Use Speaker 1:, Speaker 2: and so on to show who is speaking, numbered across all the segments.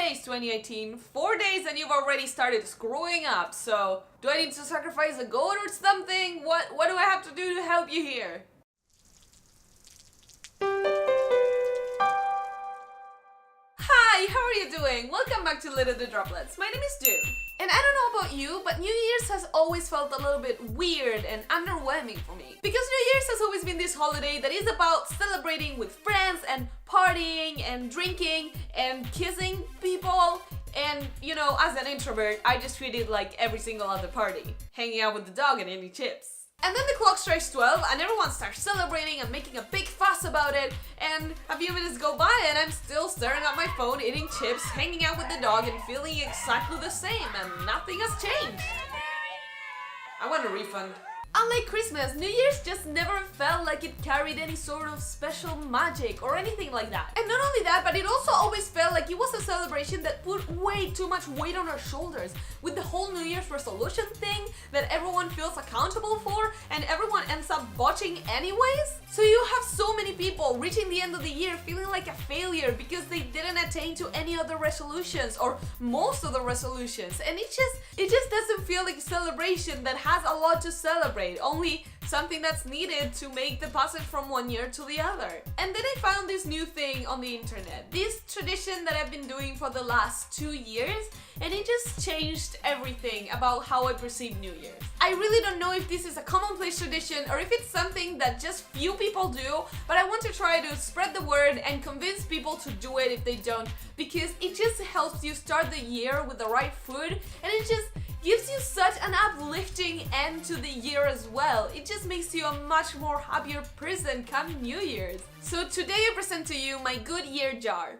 Speaker 1: days, 2018. 4 days and you've already started screwing up. So, do I need to sacrifice a goat or something? What do I have to do to help you here? Hi, how are you doing? Welcome back to LittleDewDroplets. My name is Dew. And I don't know about you, but New Year's has always felt a little bit weird and underwhelming for me. Because New Year's has always been this holiday that is about celebrating with friends and partying and drinking and kissing people. And, you know, as an introvert, I just treat it like every single other party. Hanging out with the dog and eating chips. And then the clock strikes 12 and everyone starts celebrating and making a big fuss about it, and a few minutes go by and I'm still staring at my phone, eating chips, hanging out with the dog and feeling exactly the same, and nothing has changed. I want a refund. Unlike Christmas, New Year's just never felt like it carried any sort of special magic or anything like that. And not only that, but it also always felt like it was a celebration that put way too much weight on our shoulders, with the whole New Year's resolution thing that everyone feels accountable for and everyone ends up botching anyways. So you have so many people reaching the end of the year feeling like a failure because they didn't attain to any of the resolutions or most of the resolutions, and it just doesn't feel like a celebration that has a lot to celebrate, only something that's needed to make the passage from one year to the other. And then I found this new thing on the internet, this tradition that I've been doing for the last 2 years, and it just changed everything about how I perceive New Year's. I really don't know if this is a commonplace tradition or if it's something that just few people do, but I want to try to spread the word and convince people to do it if they don't, because it just helps you start the year with the right foot, and it just gives you such an uplifting end to the year as well. It just makes you a much more happier person come New Year's. So today I present to you my good year jar.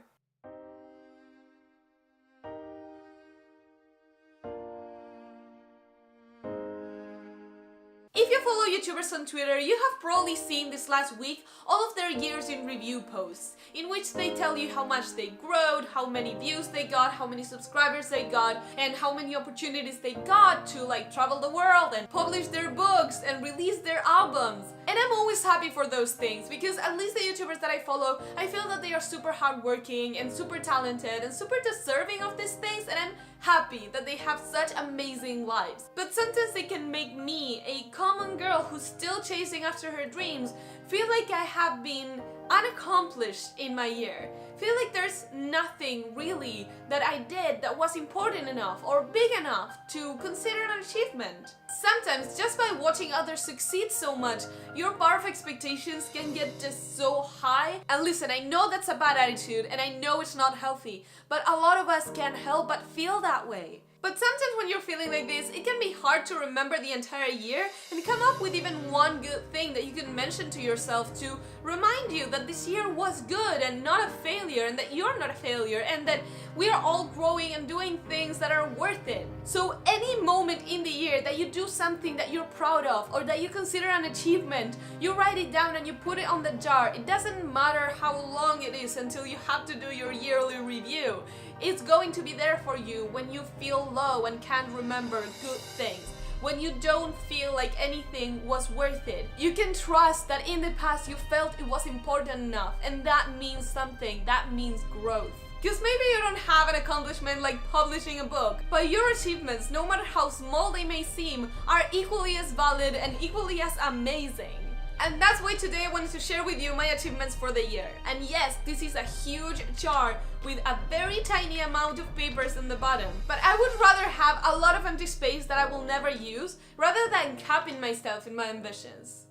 Speaker 1: If you follow YouTubers on Twitter, you have probably seen this last week all of their years in review posts, in which they tell you how much they growed, how many views they got, how many subscribers they got, and how many opportunities they got to like travel the world and publish their books and release their albums. And I'm always happy for those things, because at least the YouTubers that I follow, I feel that they are super hardworking and super talented and super deserving of these things, and I'm happy that they have such amazing lives. But sometimes they can make me, a common girl who's still chasing after her dreams, feel like I have been unaccomplished in my year. Feel like there's nothing really that I did that was important enough or big enough to consider an achievement. Sometimes just by watching others succeed so much, your bar of expectations can get just so high. And listen, I know that's a bad attitude and I know it's not healthy, but a lot of us can't help but feel that way. But sometimes when you're feeling like this, it can be hard to remember the entire year and come up with even one good thing that you can mention to yourself to remind you that this year was good and not a failure, and that you're not a failure, and that we are all growing and doing things that are worth it. So any moment in the year that you do something that you're proud of or that you consider an achievement, you write it down and you put it on the jar. It doesn't matter how long it is until you have to do your yearly review. It's going to be there for you when you feel low and can't remember good things, when you don't feel like anything was worth it. You can trust that in the past you felt it was important enough, and that means something, that means growth. Because maybe you don't have an accomplishment like publishing a book, but your achievements, no matter how small they may seem, are equally as valid and equally as amazing. And that's why today I wanted to share with you my achievements for the year. And yes, this is a huge jar with a very tiny amount of papers in the bottom. But I would rather have a lot of empty space that I will never use, rather than capping myself in my ambitions.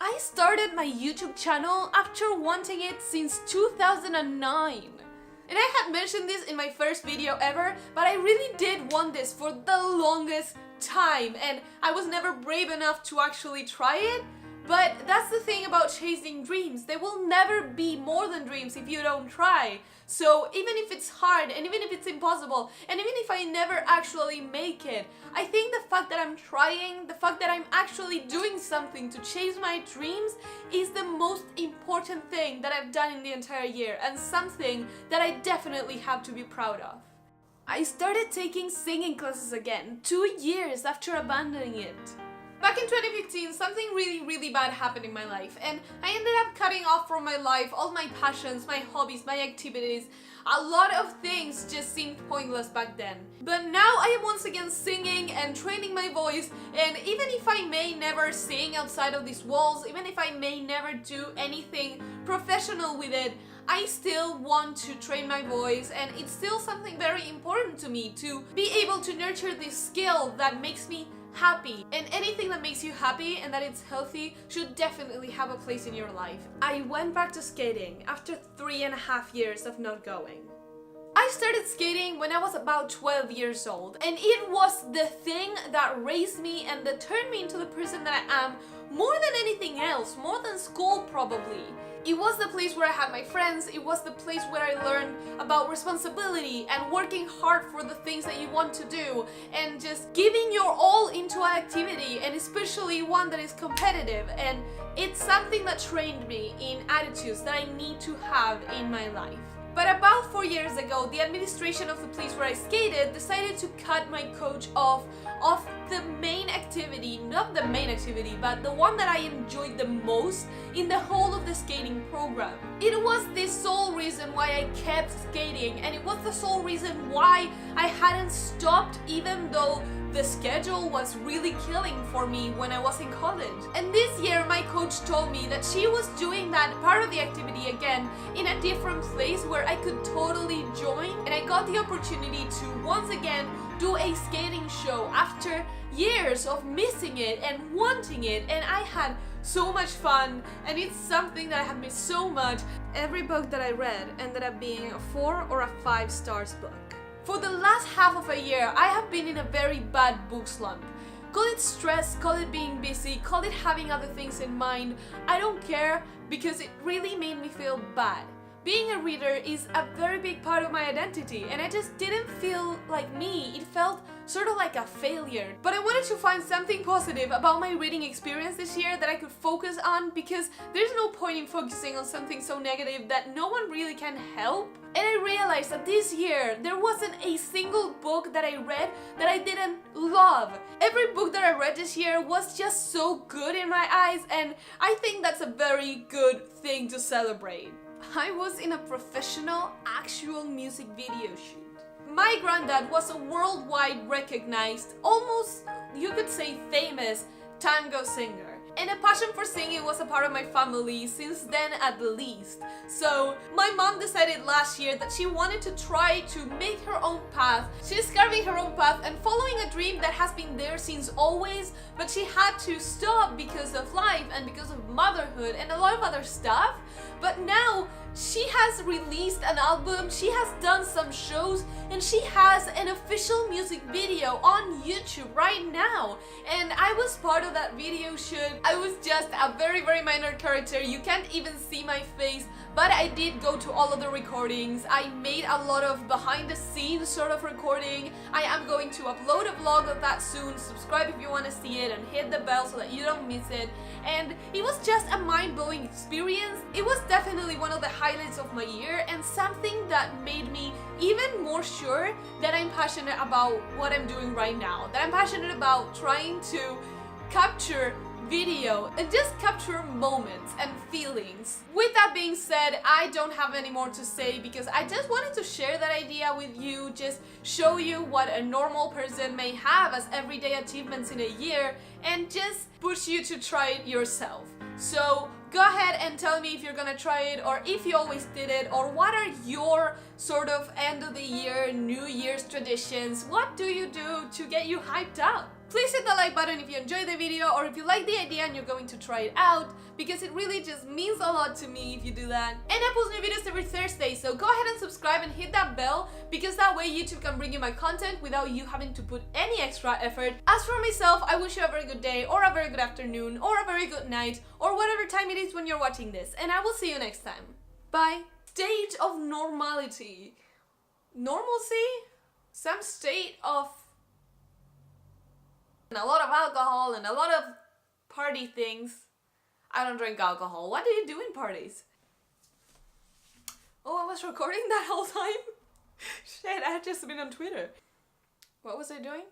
Speaker 1: I started my YouTube channel after wanting it since 2009. And I had mentioned this in my first video ever, but I really did want this for the longest time, and I was never brave enough to actually try it. But that's the thing about chasing dreams. They will never be more than dreams if you don't try. So even if it's hard, and even if it's impossible, and even if I never actually make it, I think the fact that I'm trying, the fact that I'm actually doing something to chase my dreams is the most important thing that I've done in the entire year, and something that I definitely have to be proud of. I started taking singing classes again 2 years after abandoning it. Back in 2015, something really bad happened in my life, and I ended up cutting off from my life all my passions, my hobbies, my activities. A lot of things just seemed pointless back then. But now I am once again singing and training my voice, and even if I may never sing outside of these walls, even if I may never do anything professional with it, I still want to train my voice, and it's still something very important to me to be able to nurture this skill that makes me happy. And anything that makes you happy and that it's healthy should definitely have a place in your life. I went back to skating after 3.5 years of not going. I started skating when I was about 12 years old, and it was the thing that raised me and that turned me into the person that I am more than anything else, more than school probably. It was the place where I had my friends, it was the place where I learned about responsibility and working hard for the things that you want to do and just giving your all into an activity, and especially one that is competitive, and it's something that trained me in attitudes that I need to have in my life. But about 4 years ago, the administration of the place where I skated decided to cut my coach off of the main activity, not the main activity, but the one that I enjoyed the most in the whole of the skating program. It was the sole reason why I kept skating, and it was the sole reason why I hadn't stopped even though the schedule was really killing for me when I was in college. And this year my coach told me that she was doing that part of the activity again in a different place where I could totally join, and I got the opportunity to once again do a skating show after years of missing it and wanting it, and I had so much fun, and it's something that I have missed so much. Every book that I read ended up being a 4 or a 5 stars book. For the last half of a year, I have been in a very bad book slump. Call it stress, call it being busy, call it having other things in mind. I don't care, because it really made me feel bad. Being a reader is a very big part of my identity, and I just didn't feel like me. It felt sort of like a failure. But I wanted to find something positive about my reading experience this year that I could focus on, because there's no point in focusing on something so negative that no one really can help. And I realized that this year there wasn't a single book that I read that I didn't love. Every book that I read this year was just so good in my eyes, and I think that's a very good thing to celebrate. I was in a professional, actual music video shoot. My granddad was a worldwide recognized, almost you could say famous, tango singer. And a passion for singing was a part of my family since then at least. So my mom decided last year that she wanted to try to make her own path. She's carving her own path and following a dream that has been there since always, but she had to stop because of life and because of motherhood and a lot of other stuff. But now she has released an album, she has done some shows, and she has an official music video on YouTube right now. And I was part of that video shoot. I was just a very minor character. You can't even see my face, but I did go to all of the recordings. I made a lot of behind the scenes sort of recording. I am going to upload a vlog of that soon. Subscribe if you want to see it and hit the bell so that you don't miss it. And it was just a mind-blowing experience. It was definitely one of the highlights of my year, and something that made me even more sure that I'm passionate about what I'm doing right now. That I'm passionate about trying to capture video and just capture moments and feelings. With that being said, I don't have any more to say because I just wanted to share that idea with you, just show you what a normal person may have as everyday achievements in a year, and just push you to try it yourself. So go ahead and tell me if you're gonna try it, or if you always did it, or what are your sort of end of the year, New Year's traditions? What do you do to get you hyped up? Please hit the like button if you enjoyed the video, or if you like the idea and you're going to try it out, because it really just means a lot to me if you do that. And I post new videos every Thursday, so go ahead and subscribe and hit that bell, because that way YouTube can bring you my content without you having to put any extra effort. As for myself, I wish you a very good day, or a very good afternoon, or a very good night, or whatever time it is when you're watching this, and I will see you next time. Bye. State of normality. Normalcy? Some state of a lot of alcohol and a lot of party things. I don't drink alcohol. What do you do in parties? Oh, I was recording that whole time? Shit, I had just been on Twitter. What was I doing?